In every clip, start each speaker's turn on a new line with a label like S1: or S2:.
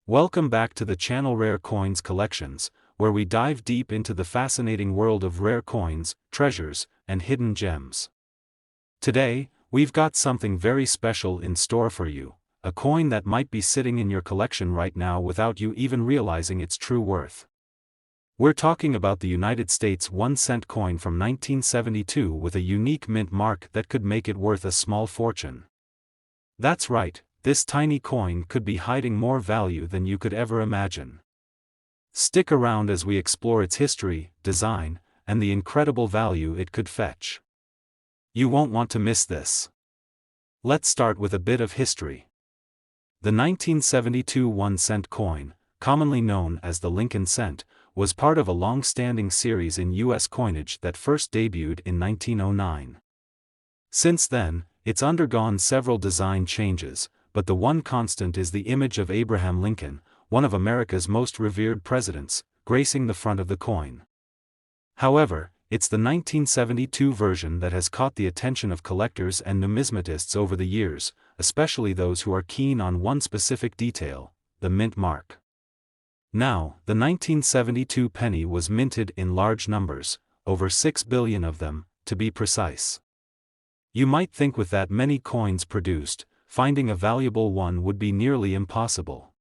S1: Welcome back to the channel Rare Coins Collections, where we dive deep into the fascinating world of rare coins, treasures, and hidden gems. Today, we've got something very special in store for you, a coin that might be sitting in your collection right now without you even realizing its true worth. We're talking about the United States 1-cent coin from 1972 with a unique mint mark that could make it worth a small fortune. That's right. This tiny coin could be hiding more value than you could ever imagine. Stick around as we explore its history, design, and the incredible value it could fetch. You won't want to miss this. Let's start with a bit of history. The 1972 1-cent coin, commonly known as the Lincoln cent, was part of a long-standing series in U.S. coinage that first debuted in 1909. Since then, it's undergone several design changes, but the one constant is the image of Abraham Lincoln, one of America's most revered presidents, gracing the front of the coin. However, it's the 1972 version that has caught the attention of collectors and numismatists over the years, especially those who are keen on one specific detail, the mint mark. Now, the 1972 penny was minted in large numbers, over 6 billion of them, to be precise. You might think with that many coins produced, finding a valuable one would be nearly impossible.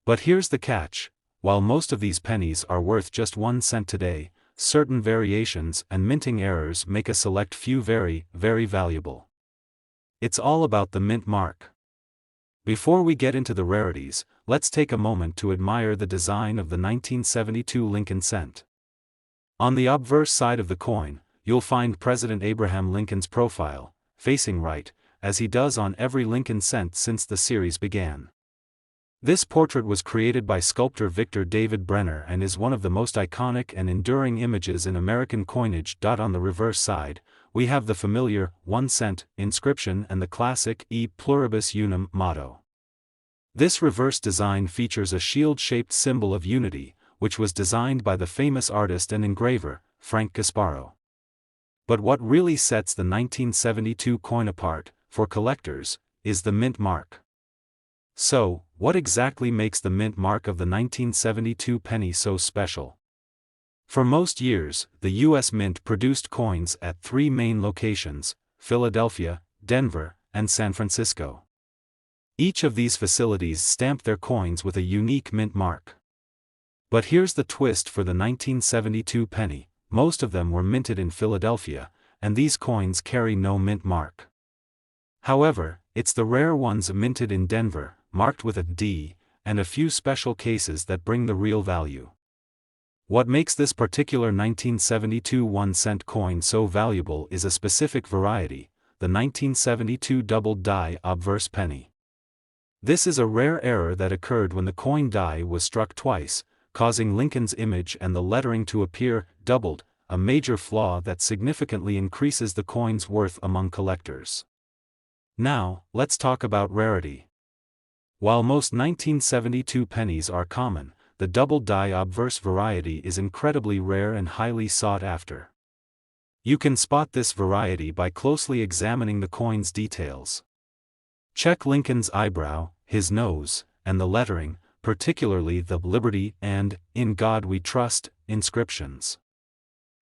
S1: But here's the catch: while most of these pennies are worth just 1 cent today, certain variations and minting errors make a select few very, very valuable. It's all about the mint mark. Before we get into the rarities, let's take a moment to admire the design of the 1972 Lincoln cent. On the obverse side of the coin, you'll find President Abraham Lincoln's profile, facing right, as he does on every Lincoln cent since the series began. This portrait was created by sculptor Victor David Brenner and is one of the most iconic and enduring images in American coinage. On the reverse side, we have the familiar 1 cent inscription and the classic E pluribus unum motto. This reverse design features a shield-shaped symbol of unity, which was designed by the famous artist and engraver, Frank Gasparo. But what really sets the 1972 coin apart, for collectors, is the mint mark. So, what exactly makes the mint mark of the 1972 penny so special? For most years, the U.S. Mint produced coins at 3 main locations: Philadelphia, Denver, and San Francisco. Each of these facilities stamped their coins with a unique mint mark. But here's the twist for the 1972 penny: most of them were minted in Philadelphia, and these coins carry no mint mark. However, it's the rare ones minted in Denver, marked with a D, and a few special cases that bring the real value. What makes this particular 1972 1-cent coin so valuable is a specific variety, the 1972 doubled die obverse penny. This is a rare error that occurred when the coin die was struck twice, causing Lincoln's image and the lettering to appear doubled, a major flaw that significantly increases the coin's worth among collectors. Now, let's talk about rarity. While most 1972 pennies are common, the double die obverse variety is incredibly rare and highly sought after. You can spot this variety by closely examining the coin's details. Check Lincoln's eyebrow, his nose, and the lettering, particularly the Liberty and In God We Trust inscriptions.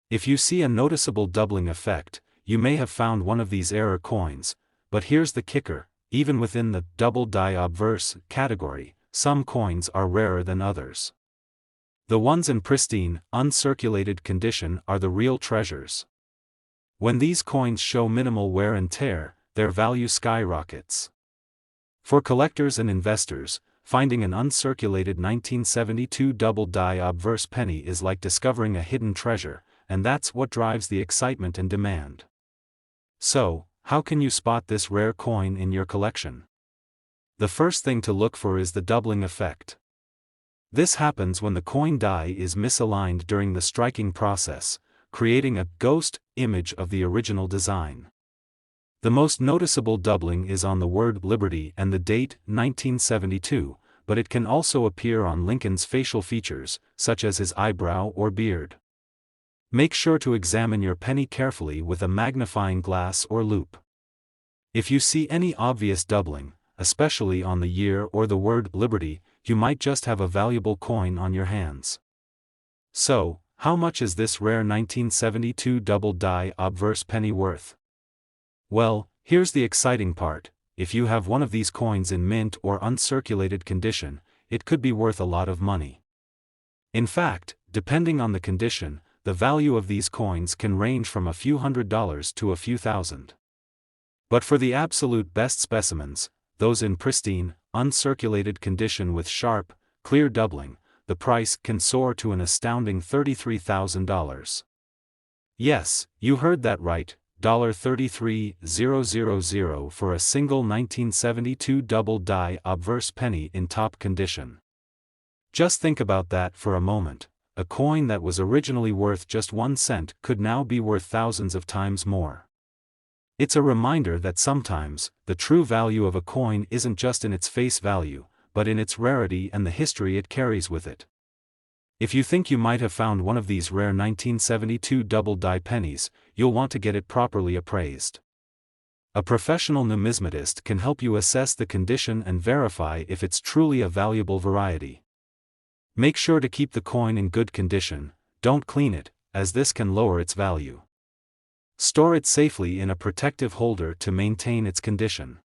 S1: If you see a noticeable doubling effect, you may have found one of these error coins. But here's the kicker: even within the double die obverse category, some coins are rarer than others. The ones in pristine, uncirculated condition are the real treasures. When these coins show minimal wear and tear, their value skyrockets. For collectors and investors, finding an uncirculated 1972 double die obverse penny is like discovering a hidden treasure, and that's what drives the excitement and demand. So, how can you spot this rare coin in your collection? The first thing to look for is the doubling effect. This happens when the coin die is misaligned during the striking process, creating a ghost image of the original design. The most noticeable doubling is on the word Liberty and the date 1972, but it can also appear on Lincoln's facial features, such as his eyebrow or beard. Make sure to examine your penny carefully with a magnifying glass or loupe. If you see any obvious doubling, especially on the year or the word Liberty, you might just have a valuable coin on your hands. So, how much is this rare 1972 double-die obverse penny worth? Well, here's the exciting part: if you have one of these coins in mint or uncirculated condition, it could be worth a lot of money. In fact, depending on the condition, the value of these coins can range from a few $100s to a few thousand. But for the absolute best specimens, those in pristine, uncirculated condition with sharp, clear doubling, the price can soar to an astounding $33,000. Yes, you heard that right, $33,000 for a single 1972 double-die obverse penny in top condition. Just think about that for a moment. A coin that was originally worth just 1 cent could now be worth thousands of times more. It's a reminder that sometimes, the true value of a coin isn't just in its face value, but in its rarity and the history it carries with it. If you think you might have found one of these rare 1972 double-die pennies, you'll want to get it properly appraised. A professional numismatist can help you assess the condition and verify if it's truly a valuable variety. Make sure to keep the coin in good condition, don't clean it, as this can lower its value. Store it safely in a protective holder to maintain its condition.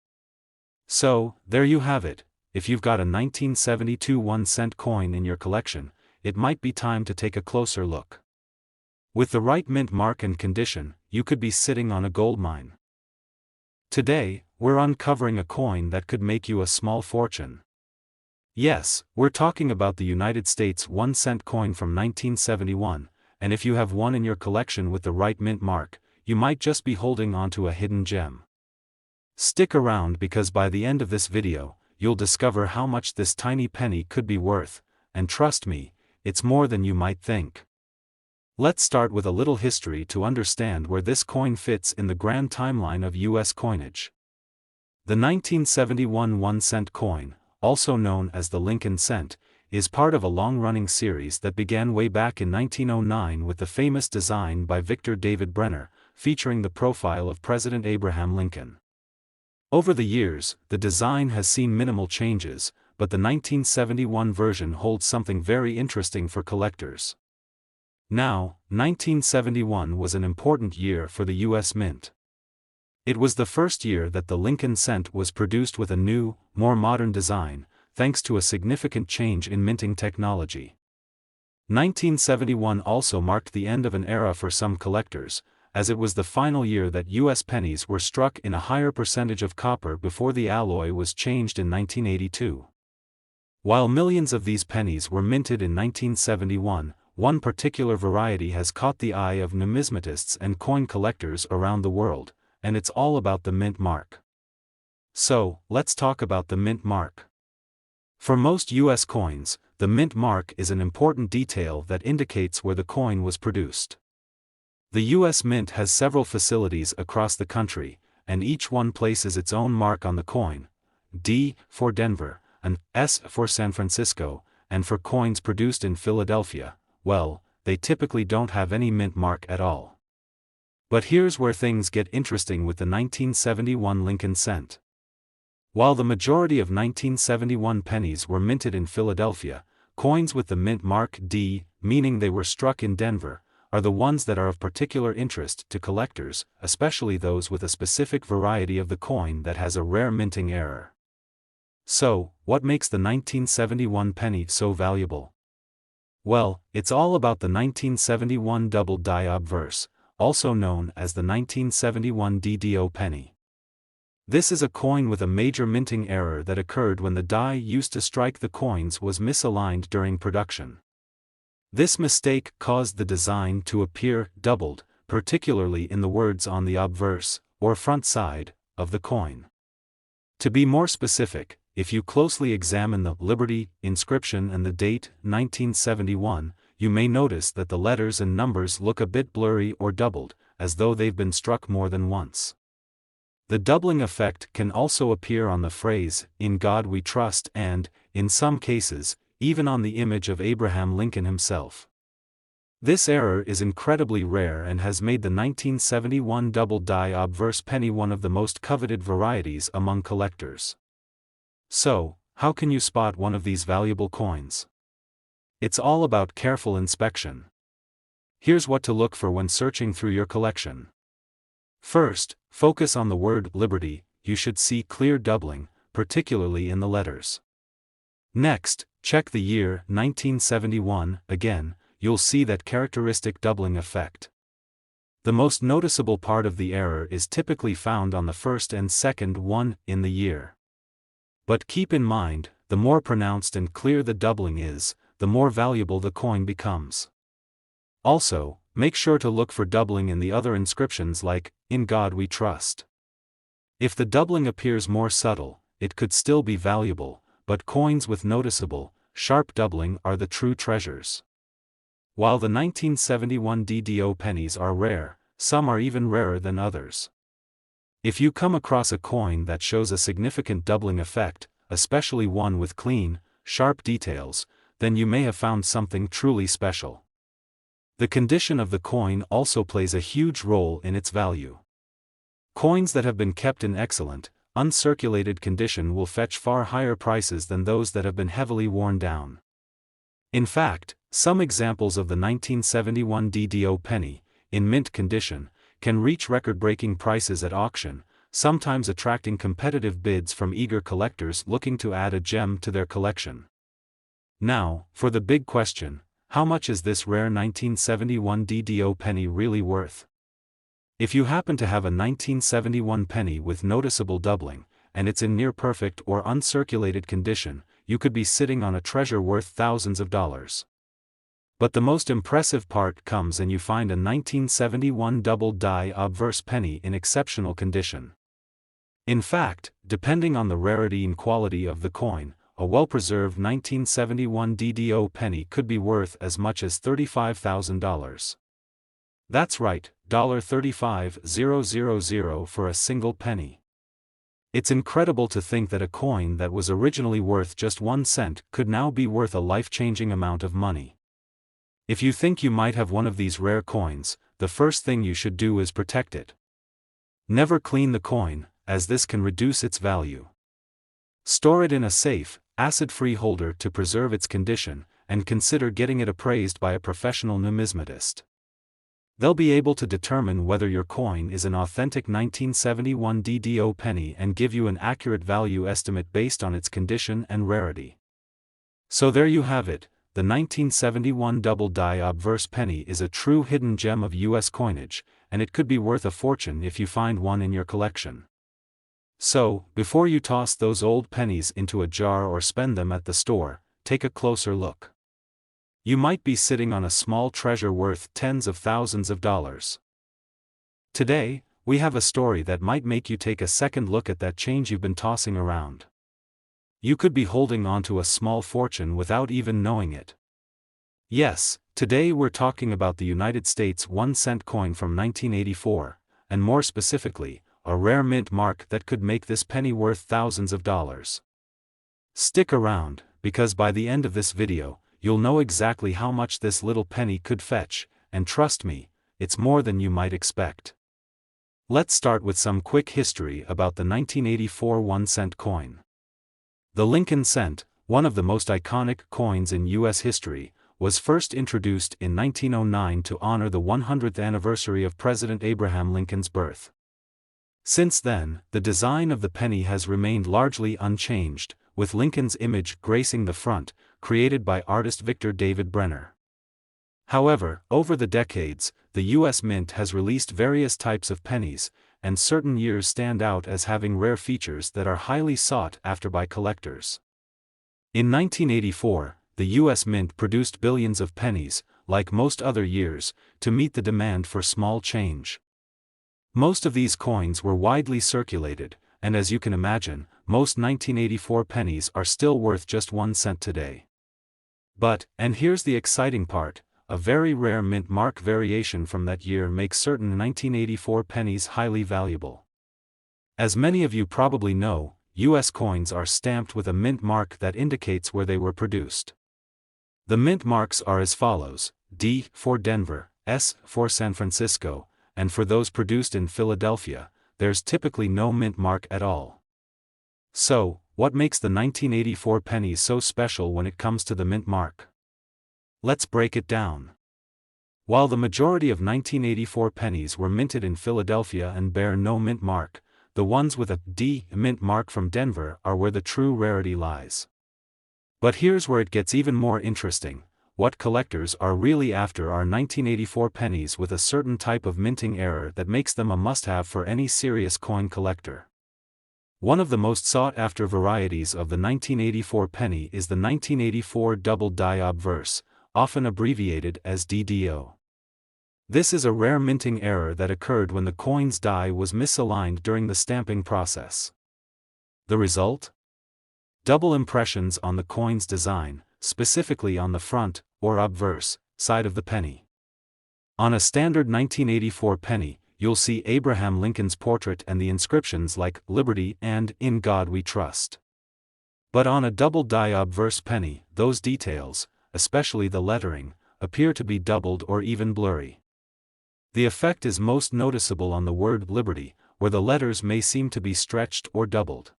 S1: So, there you have it. If you've got a 1972 1-cent coin in your collection, it might be time to take a closer look. With the right mint mark and condition, you could be sitting on a gold mine. Today, we're uncovering a coin that could make you a small fortune. Yes, we're talking about the United States 1-cent coin from 1971, and if you have one in your collection with the right mint mark, you might just be holding onto a hidden gem. Stick around because by the end of this video, you'll discover how much this tiny penny could be worth, and trust me, it's more than you might think. Let's start with a little history to understand where this coin fits in the grand timeline of U.S. coinage. The 1971 1-cent coin, also known as the Lincoln cent, is part of a long-running series that began way back in 1909 with the famous design by Victor David Brenner, featuring the profile of President Abraham Lincoln. Over the years, the design has seen minimal changes, but the 1971 version holds something very interesting for collectors. Now, 1971 was an important year for the U.S. Mint. It was the first year that the Lincoln cent was produced with a new, more modern design, thanks to a significant change in minting technology. 1971 also marked the end of an era for some collectors, as it was the final year that U.S. pennies were struck in a higher percentage of copper before the alloy was changed in 1982. While millions of these pennies were minted in 1971, one particular variety has caught the eye of numismatists and coin collectors around the world, and it's all about the mint mark. So, let's talk about the mint mark. For most U.S. coins, the mint mark is an important detail that indicates where the coin was produced. The U.S. Mint has several facilities across the country, and each one places its own mark on the coin: D for Denver, an S for San Francisco, and for coins produced in Philadelphia, well, they typically don't have any mint mark at all. But here's where things get interesting with the 1971 Lincoln cent. While the majority of 1971 pennies were minted in Philadelphia, coins with the mint mark D, meaning they were struck in Denver, are the ones that are of particular interest to collectors, especially those with a specific variety of the coin that has a rare minting error. So, what makes the 1971 penny so valuable? Well, it's all about the 1971 double-die obverse, also known as the 1971 DDO penny. This is a coin with a major minting error that occurred when the die used to strike the coins was misaligned during production. This mistake caused the design to appear doubled, particularly in the words on the obverse, or front side, of the coin. To be more specific, if you closely examine the Liberty inscription and the date, 1971, you may notice that the letters and numbers look a bit blurry or doubled, as though they've been struck more than once. The doubling effect can also appear on the phrase, "In God We Trust," and, in some cases, even on the image of Abraham Lincoln himself. This error is incredibly rare and has made the 1971 double-die obverse penny one of the most coveted varieties among collectors. So, how can you spot one of these valuable coins? It's all about careful inspection. Here's what to look for when searching through your collection. First, focus on the word Liberty. You should see clear doubling, particularly in the letters. Next, check the year 1971. Again, you'll see that characteristic doubling effect. The most noticeable part of the error is typically found on the first and second one in the year. But keep in mind, the more pronounced and clear the doubling is, the more valuable the coin becomes. Also, make sure to look for doubling in the other inscriptions like, "In God We Trust." If the doubling appears more subtle, it could still be valuable, but coins with noticeable, sharp doubling are the true treasures. While the 1971 DDO pennies are rare, some are even rarer than others. If you come across a coin that shows a significant doubling effect, especially one with clean, sharp details, then you may have found something truly special. The condition of the coin also plays a huge role in its value. Coins that have been kept in excellent, uncirculated condition will fetch far higher prices than those that have been heavily worn down. In fact, some examples of the 1971 DDO penny, in mint condition, can reach record-breaking prices at auction, sometimes attracting competitive bids from eager collectors looking to add a gem to their collection. Now, for the big question, how much is this rare 1971 DDO penny really worth? If you happen to have a 1971 penny with noticeable doubling, and it's in near-perfect or uncirculated condition, you could be sitting on a treasure worth thousands of dollars. But the most impressive part comes when you find a 1971 double die obverse penny in exceptional condition. In fact, depending on the rarity and quality of the coin, a well-preserved 1971 DDO penny could be worth as much as $35,000. That's right, $35,000 for a single penny. It's incredible to think that a coin that was originally worth just 1 cent could now be worth a life-changing amount of money. If you think you might have one of these rare coins, the first thing you should do is protect it. Never clean the coin, as this can reduce its value. Store it in a safe, acid-free holder to preserve its condition, and consider getting it appraised by a professional numismatist. They'll be able to determine whether your coin is an authentic 1971 DDO penny and give you an accurate value estimate based on its condition and rarity. So there you have it, the 1971 double die obverse penny is a true hidden gem of US coinage, and it could be worth a fortune if you find one in your collection. So, before you toss those old pennies into a jar or spend them at the store, take a closer look. You might be sitting on a small treasure worth tens of thousands of dollars. Today, we have a story that might make you take a second look at that change you've been tossing around. You could be holding onto a small fortune without even knowing it. Yes, today we're talking about the United States 1-cent coin from 1984, and more specifically, a rare mint mark that could make this penny worth thousands of dollars. Stick around, because by the end of this video, you'll know exactly how much this little penny could fetch, and trust me, it's more than you might expect. Let's start with some quick history about the 1984 1-cent coin. The Lincoln cent, one of the most iconic coins in U.S. history, was first introduced in 1909 to honor the 100th anniversary of President Abraham Lincoln's birth. Since then, the design of the penny has remained largely unchanged, with Lincoln's image gracing the front, created by artist Victor David Brenner. However, over the decades, the U.S. Mint has released various types of pennies, and certain years stand out as having rare features that are highly sought after by collectors. In 1984, the U.S. Mint produced billions of pennies, like most other years, to meet the demand for small change. Most of these coins were widely circulated, and as you can imagine, most 1984 pennies are still worth just 1 cent today. But, and here's the exciting part, a very rare mint mark variation from that year makes certain 1984 pennies highly valuable. As many of you probably know, U.S. coins are stamped with a mint mark that indicates where they were produced. The mint marks are as follows: D for Denver, S for San Francisco, and for those produced in Philadelphia, there's typically no mint mark at all. So, what makes the 1984 penny so special when it comes to the mint mark? Let's break it down. While the majority of 1984 pennies were minted in Philadelphia and bear no mint mark, the ones with a D mint mark from Denver are where the true rarity lies. But here's where it gets even more interesting. What collectors are really after are 1984 pennies with a certain type of minting error that makes them a must-have for any serious coin collector. One of the most sought-after varieties of the 1984 penny is the 1984 double die obverse, often abbreviated as DDO. This is a rare minting error that occurred when the coin's die was misaligned during the stamping process. The result? Double impressions on the coin's design, specifically on the front, or obverse, side of the penny. On a standard 1984 penny, you'll see Abraham Lincoln's portrait and the inscriptions like "Liberty" and "In God We Trust." But on a double die obverse penny, those details, especially the lettering, appear to be doubled or even blurry. The effect is most noticeable on the word "Liberty," where the letters may seem to be stretched or doubled.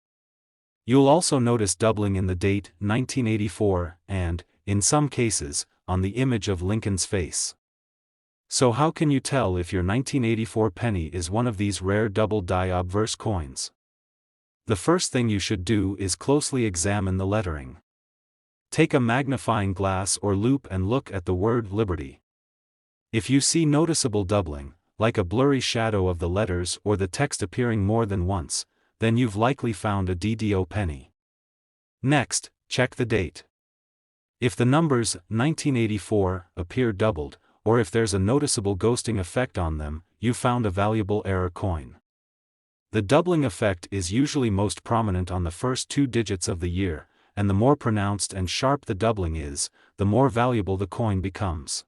S1: You'll also notice doubling in the date 1984 and, in some cases, on the image of Lincoln's face. So how can you tell if your 1984 penny is one of these rare double die obverse coins? The first thing you should do is closely examine the lettering. Take a magnifying glass or loupe and look at the word "Liberty." If you see noticeable doubling, like a blurry shadow of the letters or the text appearing more than once, then you've likely found a DDO penny. Next, check the date. If the numbers 1984 appear doubled, or if there's a noticeable ghosting effect on them, you've found a valuable error coin. The doubling effect is usually most prominent on the first two digits of the year, and the more pronounced and sharp the doubling is, the more valuable the coin becomes.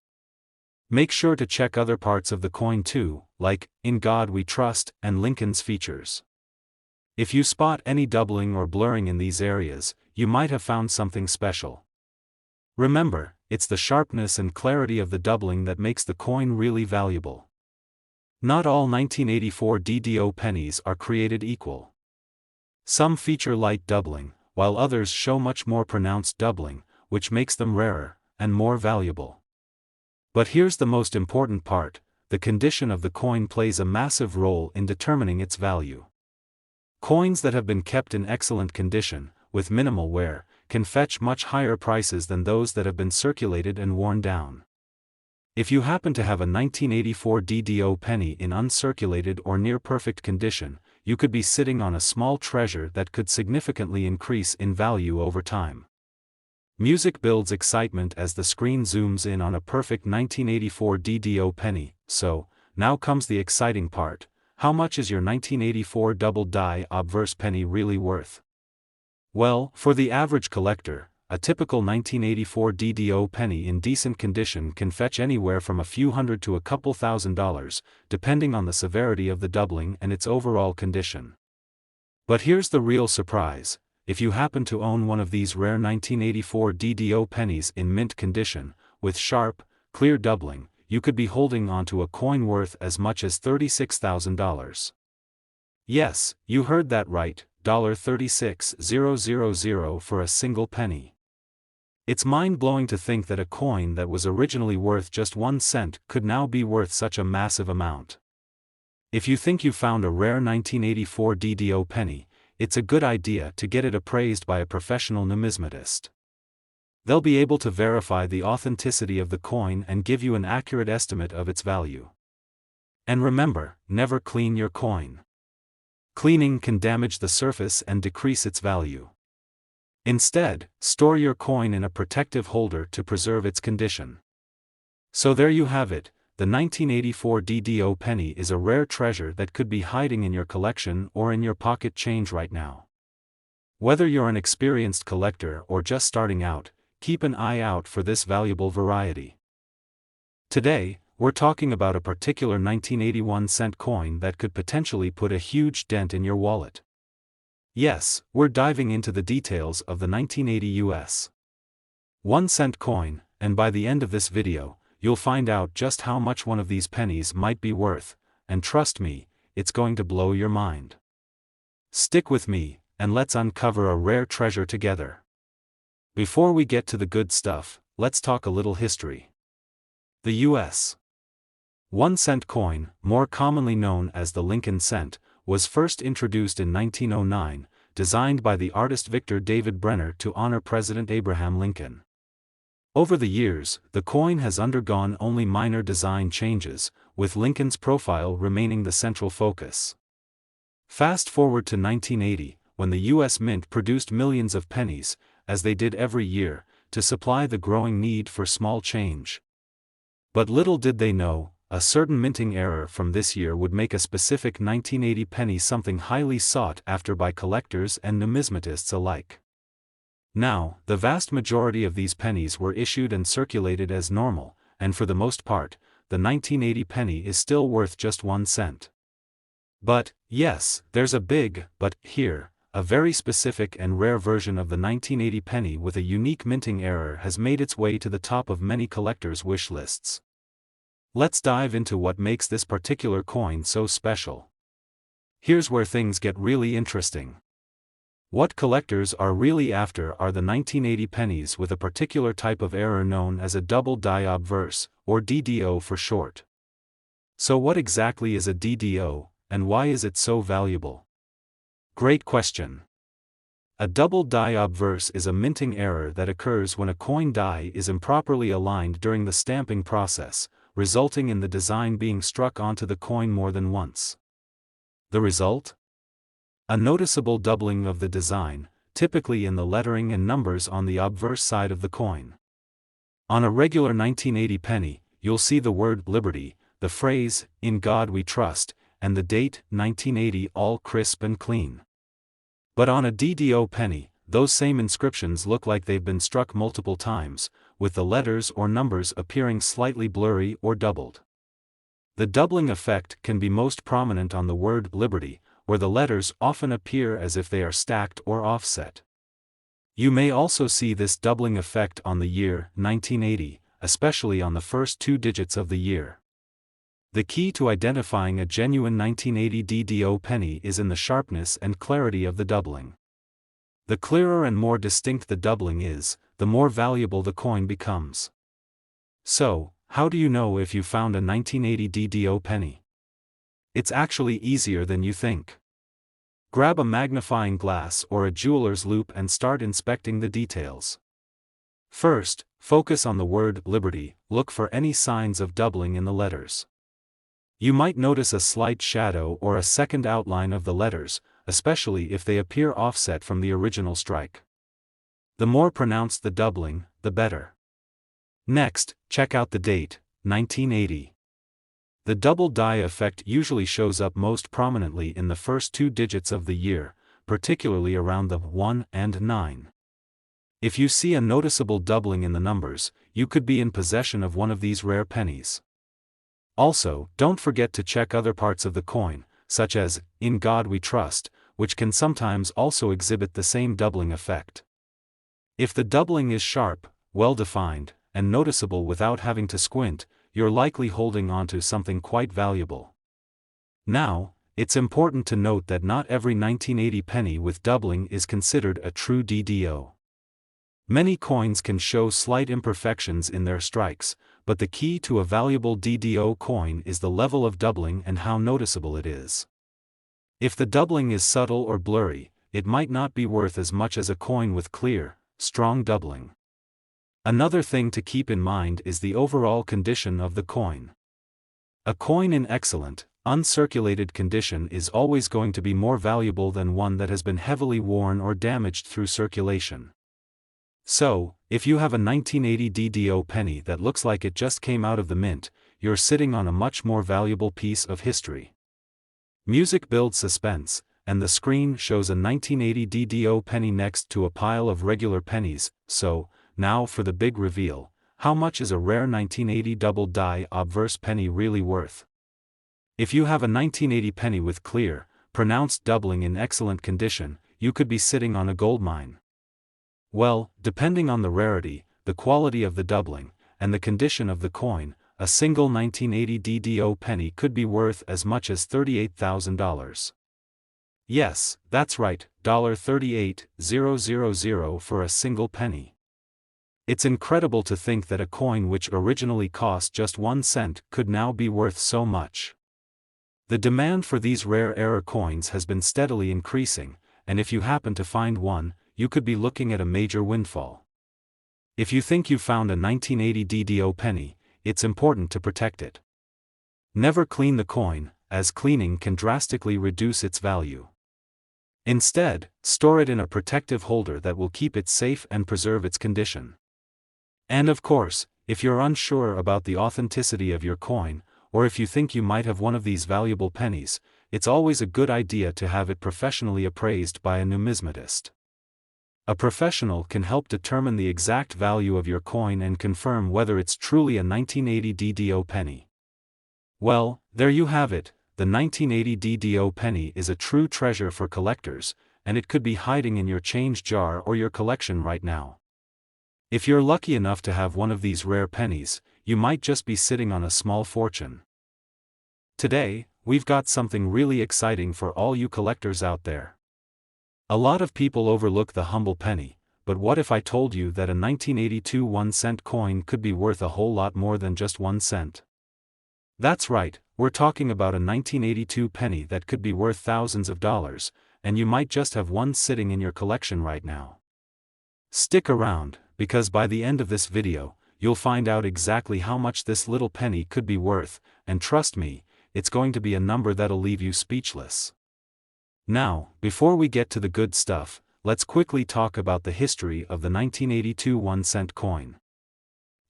S1: Make sure to check other parts of the coin too, like "In God We Trust" and Lincoln's features. If you spot any doubling or blurring in these areas, you might have found something special. Remember, it's the sharpness and clarity of the doubling that makes the coin really valuable. Not all 1984 DDO pennies are created equal. Some feature light doubling, while others show much more pronounced doubling, which makes them rarer and more valuable. But here's the most important part: the condition of the coin plays a massive role in determining its value. Coins that have been kept in excellent condition, with minimal wear, can fetch much higher prices than those that have been circulated and worn down. If you happen to have a 1984 DDO penny in uncirculated or near-perfect condition, you could be sitting on a small treasure that could significantly increase in value over time. Music builds excitement as the screen zooms in on a perfect 1984 DDO penny, so, now comes the exciting part: how much is your 1984 double die obverse penny really worth? Well, for the average collector, a typical 1984 DDO penny in decent condition can fetch anywhere from a few hundred to a couple $1,000s, depending on the severity of the doubling and its overall condition. But here's the real surprise: if you happen to own one of these rare 1984 DDO pennies in mint condition, with sharp, clear doubling, you could be holding onto a coin worth as much as $36,000. Yes, you heard that right, $36,000 for a single penny. It's mind-blowing to think that a coin that was originally worth just 1 cent could now be worth such a massive amount. If you think you found a rare 1984 DDO penny, it's a good idea to get it appraised by a professional numismatist. They'll be able to verify the authenticity of the coin and give you an accurate estimate of its value. And remember, never clean your coin. Cleaning can damage the surface and decrease its value. Instead, store your coin in a protective holder to preserve its condition. So there you have it, the 1984 DDO penny is a rare treasure that could be hiding in your collection or in your pocket change right now. Whether you're an experienced collector or just starting out, keep an eye out for this valuable variety. Today, we're talking about a particular 1981 cent coin that could potentially put a huge dent in your wallet. Yes, we're diving into the details of the 1980 US 1 cent coin, and by the end of this video, you'll find out just how much one of these pennies might be worth, and trust me, it's going to blow your mind. Stick with me, and let's uncover a rare treasure together. Before we get to the good stuff, let's talk a little history. The U.S. 1-cent coin, more commonly known as the Lincoln cent, was first introduced in 1909, designed by the artist Victor David Brenner to honor President Abraham Lincoln. Over the years, the coin has undergone only minor design changes, with Lincoln's profile remaining the central focus. Fast forward to 1980, when the U.S. Mint produced millions of pennies, as they did every year, to supply the growing need for small change. But little did they know, a certain minting error from this year would make a specific 1980 penny something highly sought after by collectors and numismatists alike. Now, the vast majority of these pennies were issued and circulated as normal, and for the most part, the 1980 penny is still worth just 1 cent. But, yes, there's a big but here. A very specific and rare version of the 1980 penny with a unique minting error has made its way to the top of many collectors' wish lists. Let's dive into what makes this particular coin so special. Here's where things get really interesting. What collectors are really after are the 1980 pennies with a particular type of error known as a double die obverse, or DDO for short. So what exactly is a DDO, and why is it so valuable? Great question. A double die obverse is a minting error that occurs when a coin die is improperly aligned during the stamping process, resulting in the design being struck onto the coin more than once. The result? A noticeable doubling of the design, typically in the lettering and numbers on the obverse side of the coin. On a regular 1980 penny, you'll see the word Liberty, the phrase, "In God We Trust," and the date, 1980, all crisp and clean. But on a DDO penny, those same inscriptions look like they've been struck multiple times, with the letters or numbers appearing slightly blurry or doubled. The doubling effect can be most prominent on the word Liberty, where the letters often appear as if they are stacked or offset. You may also see this doubling effect on the year, 1980, especially on the first 2 digits of the year. The key to identifying a genuine 1980 DDO penny is in the sharpness and clarity of the doubling. The clearer and more distinct the doubling is, the more valuable the coin becomes. So, how do you know if you found a 1980 DDO penny? It's actually easier than you think. Grab a magnifying glass or a jeweler's loupe and start inspecting the details. First, focus on the word Liberty, look for any signs of doubling in the letters. You might notice a slight shadow or a second outline of the letters, especially if they appear offset from the original strike. The more pronounced the doubling, the better. Next, check out the date, 1980. The double die effect usually shows up most prominently in the first 2 digits of the year, particularly around the 1 and 9. If you see a noticeable doubling in the numbers, you could be in possession of one of these rare pennies. Also, don't forget to check other parts of the coin, such as, "In God We Trust," which can sometimes also exhibit the same doubling effect. If the doubling is sharp, well-defined, and noticeable without having to squint, you're likely holding onto something quite valuable. Now, it's important to note that not every 1980 penny with doubling is considered a true DDO. Many coins can show slight imperfections in their strikes, but the key to a valuable DDO coin is the level of doubling and how noticeable it is. If the doubling is subtle or blurry, it might not be worth as much as a coin with clear, strong doubling. Another thing to keep in mind is the overall condition of the coin. A coin in excellent, uncirculated condition is always going to be more valuable than one that has been heavily worn or damaged through circulation. So, if you have a 1980 DDO penny that looks like it just came out of the mint, you're sitting on a much more valuable piece of history. Music builds suspense, and the screen shows a 1980 DDO penny next to a pile of regular pennies, so, now for the big reveal, how much is a rare 1980 double die obverse penny really worth? If you have a 1980 penny with clear, pronounced doubling in excellent condition, you could be sitting on a goldmine. Well, depending on the rarity, the quality of the doubling, and the condition of the coin, a single 1980 DDO penny could be worth as much as $38,000. Yes, that's right, $38,000 for a single penny. It's incredible to think that a coin which originally cost just 1 cent could now be worth so much. The demand for these rare error coins has been steadily increasing, and if you happen to find one, you could be looking at a major windfall. If you think you found a 1980 DDO penny, it's important to protect it. Never clean the coin, as cleaning can drastically reduce its value. Instead, store it in a protective holder that will keep it safe and preserve its condition. And of course, if you're unsure about the authenticity of your coin, or if you think you might have one of these valuable pennies, it's always a good idea to have it professionally appraised by a numismatist. A professional can help determine the exact value of your coin and confirm whether it's truly a 1980 DDO penny. Well, there you have it. The 1980 DDO penny is a true treasure for collectors, and it could be hiding in your change jar or your collection right now. If you're lucky enough to have one of these rare pennies, you might just be sitting on a small fortune. Today, we've got something really exciting for all you collectors out there. A lot of people overlook the humble penny, but what if I told you that a 1982 1-cent coin could be worth a whole lot more than just 1 cent? That's right, we're talking about a 1982 penny that could be worth thousands of dollars, and you might just have one sitting in your collection right now. Stick around, because by the end of this video, you'll find out exactly how much this little penny could be worth, and trust me, it's going to be a number that'll leave you speechless. Now, before we get to the good stuff, let's quickly talk about the history of the 1982 1-cent coin.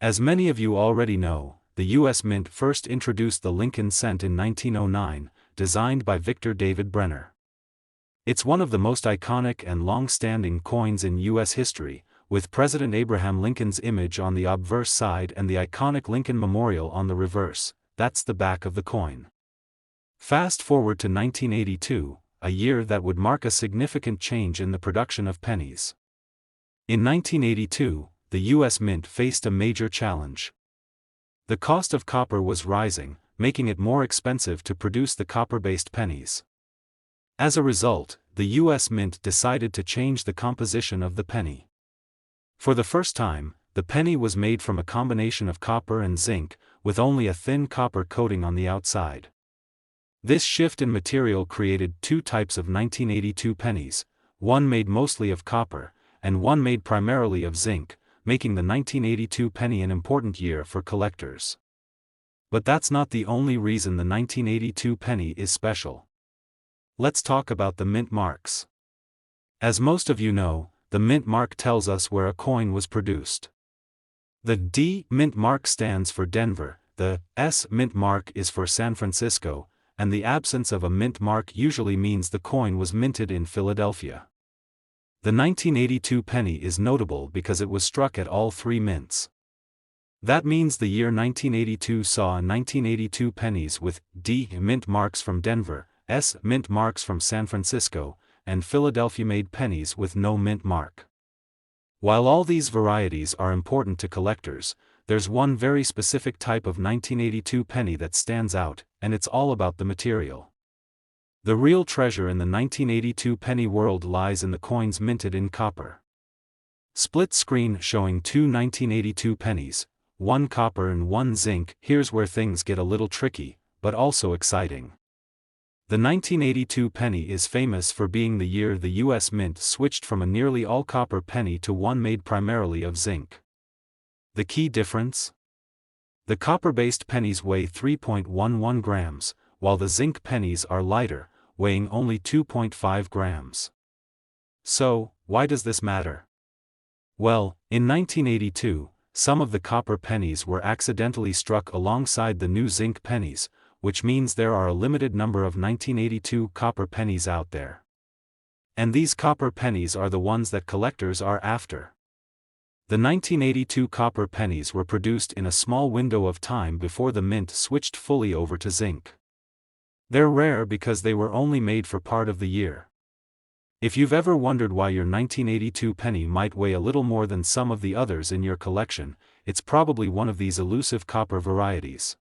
S1: As many of you already know, the U.S. Mint first introduced the Lincoln cent in 1909, designed by Victor David Brenner. It's one of the most iconic and long-standing coins in U.S. history, with President Abraham Lincoln's image on the obverse side and the iconic Lincoln Memorial on the reverse. That's the back of the coin. Fast forward to 1982, a year that would mark a significant change in the production of pennies. In 1982, the U.S. Mint faced a major challenge. The cost of copper was rising, making it more expensive to produce the copper-based pennies. As a result, the U.S. Mint decided to change the composition of the penny. For the first time, the penny was made from a combination of copper and zinc, with only a thin copper coating on the outside. This shift in material created two types of 1982 pennies, one made mostly of copper, and one made primarily of zinc, making the 1982 penny an important year for collectors. But that's not the only reason the 1982 penny is special. Let's talk about the mint marks. As most of you know, the mint mark tells us where a coin was produced. The D mint mark stands for Denver, the S mint mark is for San Francisco, and the absence of a mint mark usually means the coin was minted in Philadelphia. The 1982 penny is notable because it was struck at all three mints. That means the year 1982 saw 1982 pennies with D mint marks from Denver, S mint marks from San Francisco, and Philadelphia-made pennies with no mint mark. While all these varieties are important to collectors, there's one very specific type of 1982 penny that stands out, and it's all about the material. The real treasure in the 1982 penny world lies in the coins minted in copper. Split screen showing two 1982 pennies, one copper and one zinc. Here's where things get a little tricky, but also exciting. The 1982 penny is famous for being the year the U.S. Mint switched from a nearly all-copper penny to one made primarily of zinc. The key difference? The copper-based pennies weigh 3.11 grams, while the zinc pennies are lighter, weighing only 2.5 grams. So, why does this matter? Well, in 1982, some of the copper pennies were accidentally struck alongside the new zinc pennies, which means there are a limited number of 1982 copper pennies out there. And these copper pennies are the ones that collectors are after. The 1982 copper pennies were produced in a small window of time before the mint switched fully over to zinc. They're rare because they were only made for part of the year. If you've ever wondered why your 1982 penny might weigh a little more than some of the others in your collection, it's probably one of these elusive copper varieties.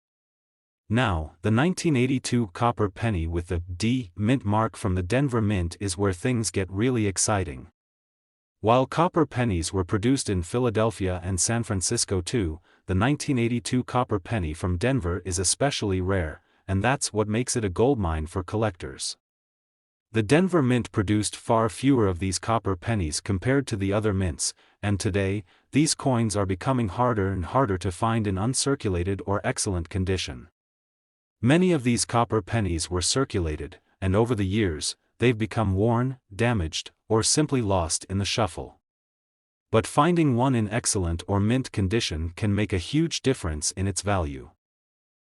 S1: Now, the 1982 copper penny with the D mint mark from the Denver Mint is where things get really exciting. While copper pennies were produced in Philadelphia and San Francisco too, the 1982 copper penny from Denver is especially rare, and that's what makes it a goldmine for collectors. The Denver Mint produced far fewer of these copper pennies compared to the other mints, and today, these coins are becoming harder and harder to find in uncirculated or excellent condition. Many of these copper pennies were circulated, and over the years, they've become worn, damaged, or simply lost in the shuffle. But finding one in excellent or mint condition can make a huge difference in its value.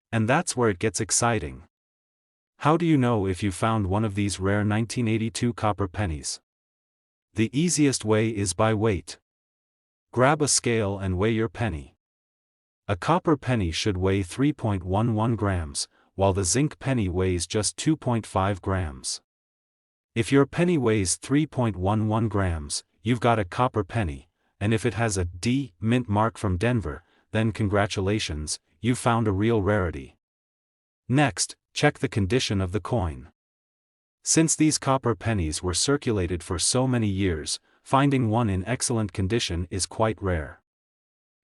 S1: And that's where it gets exciting. How do you know if you found one of these rare 1982 copper pennies? The easiest way is by weight. Grab a scale and weigh your penny. A copper penny should weigh 3.11 grams, while the zinc penny weighs just 2.5 grams. If your penny weighs 3.11 grams, you've got a copper penny, and if it has a D mint mark from Denver, then congratulations, you've found a real rarity. Next, check the condition of the coin. Since these copper pennies were circulated for so many years, finding one in excellent condition is quite rare.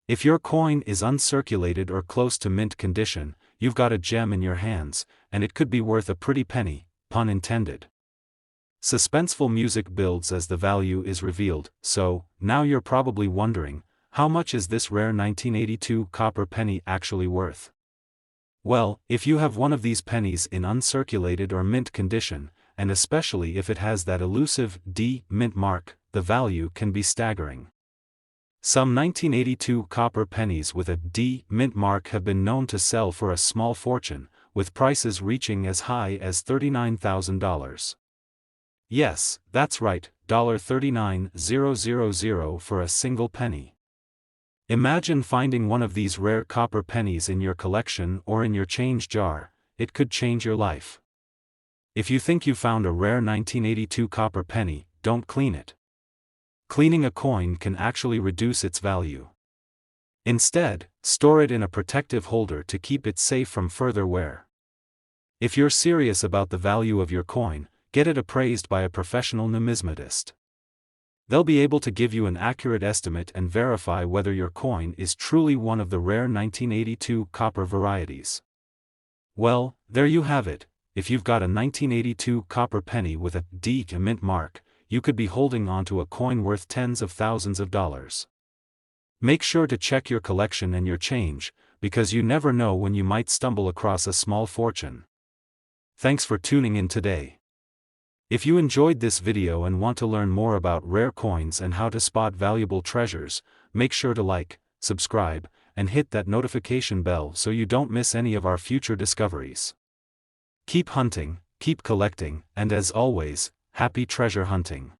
S1: If your coin is uncirculated or close to mint condition, you've got a gem in your hands, and it could be worth a pretty penny, pun intended. Suspenseful music builds as the value is revealed, so, now you're probably wondering, how much is this rare 1982 copper penny actually worth? Well, if you have one of these pennies in uncirculated or mint condition, and especially if it has that elusive D mint mark, the value can be staggering. Some 1982 copper pennies with a D mint mark have been known to sell for a small fortune, with prices reaching as high as $39,000. Yes, that's right, $39,000 for a single penny. Imagine finding one of these rare copper pennies in your collection or in your change jar. It could change your life. If you think you found a rare 1982 copper penny, don't clean it. Cleaning a coin can actually reduce its value. Instead, store it in a protective holder to keep it safe from further wear. If you're serious about the value of your coin, get it appraised by a professional numismatist. They'll be able to give you an accurate estimate and verify whether your coin is truly one of the rare 1982 copper varieties. Well, there you have it. If you've got a 1982 copper penny with a D mint mark, you could be holding onto a coin worth tens of thousands of dollars. Make sure to check your collection and your change, because you never know when you might stumble across a small fortune. Thanks for tuning in today. If you enjoyed this video and want to learn more about rare coins and how to spot valuable treasures, make sure to like, subscribe, and hit that notification bell so you don't miss any of our future discoveries. Keep hunting, keep collecting, and as always, happy treasure hunting.